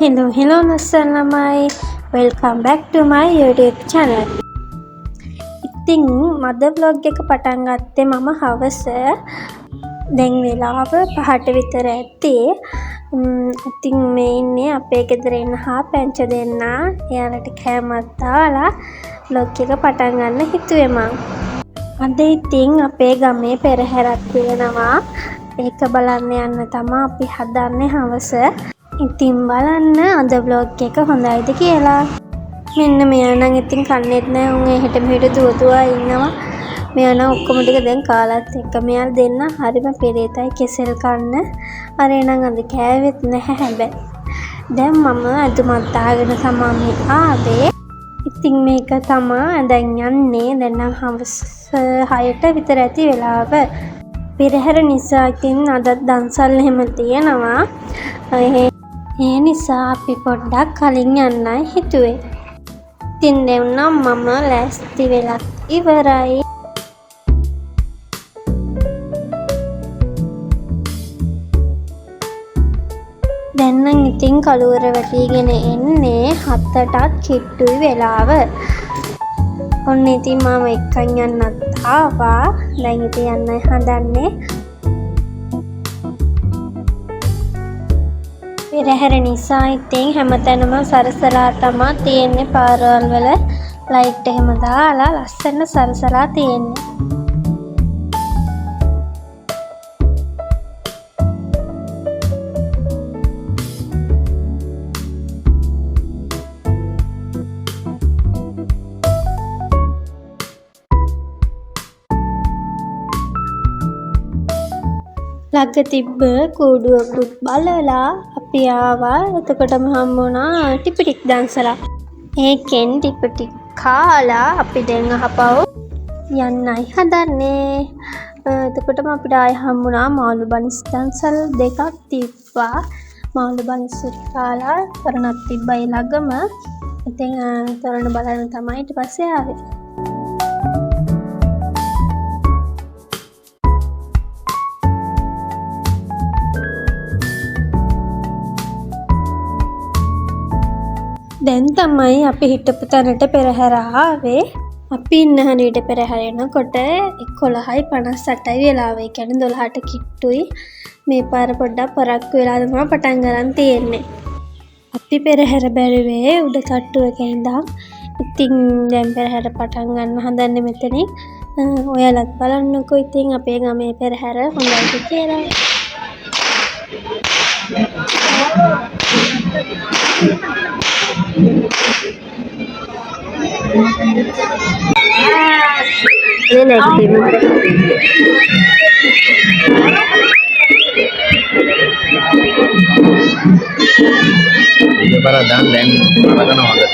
Hello Nassanamai. Welcome back to my YouTube channel. ඉතින් මද vlog එක පටන් ගත්තේ මම හවස දැන් වෙලාව 5ට විතර ඇති. ඉතින් මේ ඉන්නේ අපේ ගෙදර ඉන්න පැංච දෙන්න. එයාලට කෑමක් දාලා vlog එක පටන් ගන්න හිතුවේ මං. අද ඉතින් අපේ ගමේ පෙරහැරක් තියෙනවා. ඒක බලන්න යන්න තමයි අපි හදන්නේ හවස. ඉතින් බලන්න අද vlog එක හොඳයිද කියලා. මෙන්න මෙයා නම් ඉතින් කන්නේත් නැහැ. උන් එහෙට මෙහෙට දුවතුවා ඉන්නවා. මෙයා නම් ඔක්කොම ටික දැන් කාලත් එක්ක මෙයාලා දෙන්න හරිම පෙරේතයි කෙසෙල් කන්න. අර එනං අද කෑවෙත් නැහැ හැබැයි. දැන් මම අදුමත් දාගෙන තමයි ආවේ. ඉතින් මේක තමයි දැන් යන්නේ. දැන් නම් හවස 6ට විතර ඇති වෙලාව. පෙරහැර නිසා ඉතින් අද දන්සල් එහෙම තියෙනවා. ඒ නිසා අපි පොඩ්ඩක් කලින් යන්නයි හිතුවේ. ඉතින් දැන් මම ලෑස්ති වෙලා ඉවරයි. දැන් නම් ඉතින් කලුවර වැටිගෙන එන්නේ 7ටත් කිට්ටුයි වෙලාව. ඔන්න ඉතින් මම එක්කන් යන්නත් ආවා. දැන් ඉතින් යන්නයි හදන්නේ. පෙරහැර නිසා ඉතින් හැමතැනම සරසලා තමයි තියෙන්නේ. පාරවල් වල ලයිට් එහෙම දාලා ලස්සන සරසලා තියෙන්නේ. ළඟ තිබ්බ කූඩුවකුත් බලලා අපි ආවා. එතකොටම හම්බුණා ටිපිටික් දන්සලා. ඒකෙන් ටිපිටික් කාලා අපි දැන් අහපව යන්නයි හදන්නේ. එතකොටම අපිට ආය හම්බුණා මාළු බනිස් දන්සල් දෙකක් තිබ්බා. මාළු බනිස් කාලා තරණක් තිබ්බා ඒ ළඟම. ඉතින් තරණ බලන්න තමයි ඊට පස්සේ ආවේ. දැන් තමයි අපි හිටපු තැනට පෙරහැර ආවේ. අපි ඉන්න හරියට පෙරහැර එනකොට 11:58යි වෙලාව. ඒ කියන්නේ 12ට කිට්ටුයි. මේ පාර පොඩ්ඩක් පරක්කු වෙලා තමයි පටන් ගන්න තියෙන්නේ. අපි පෙරහැර බැලුවේ උඩ තට්ටුවක ඉඳන්. ඉතින් දැන් පෙරහැර පටන් ගන්න හදන්නේ මෙතනින්. ඔයාලත් බලන්නකෝ ඉතින් අපේ ගමේ පෙරහැර හොඳයිද කියලා. Ini naik tim. Ini para dan para kan ada.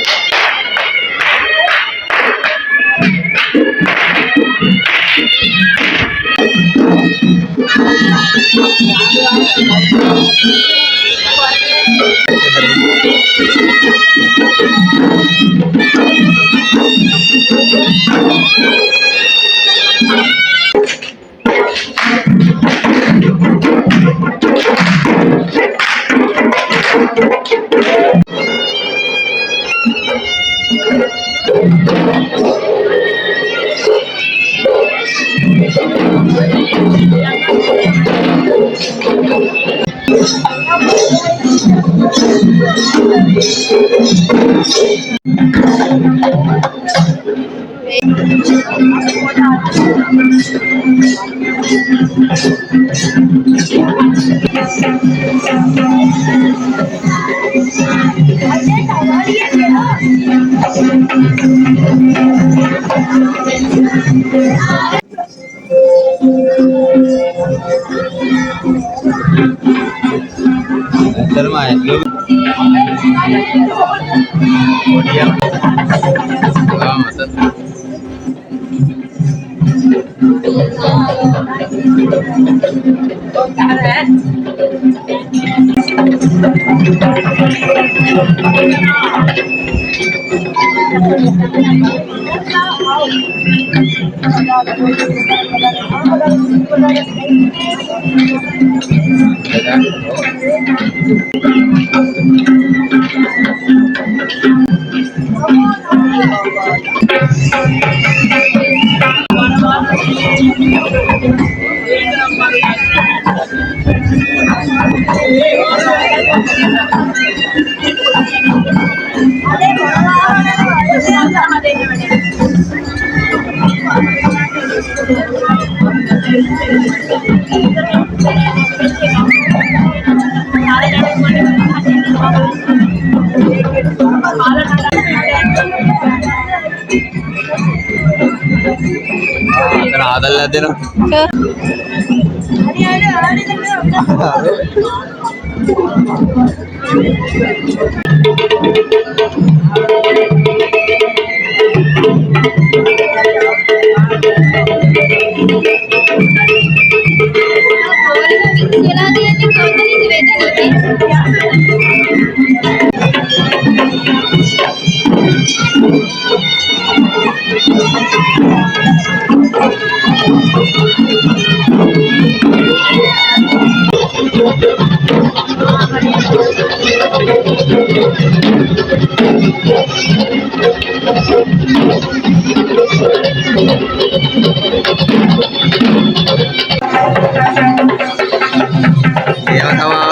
അതല്ലാത്തേനും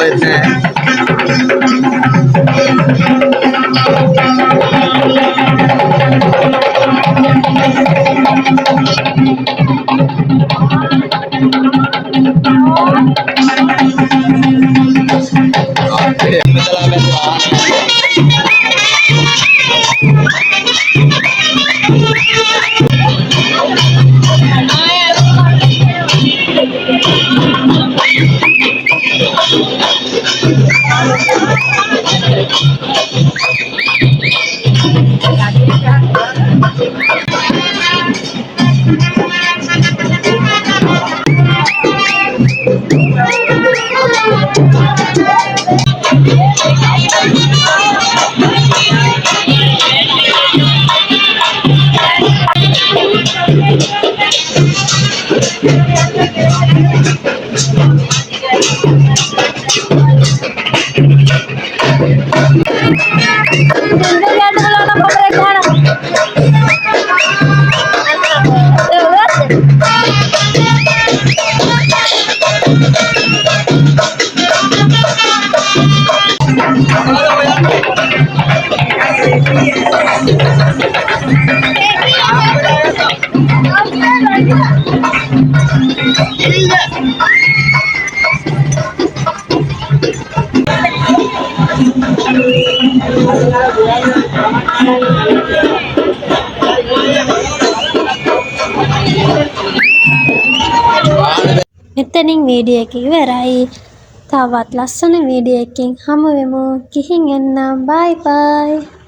awetnya. මෙතනින් වීඩියෝ එක ඉවරයි. තවත් ලස්සන වීඩියෝ එකකින් හමු වෙමු. ගිහින් එන්නම්. බයි බයි.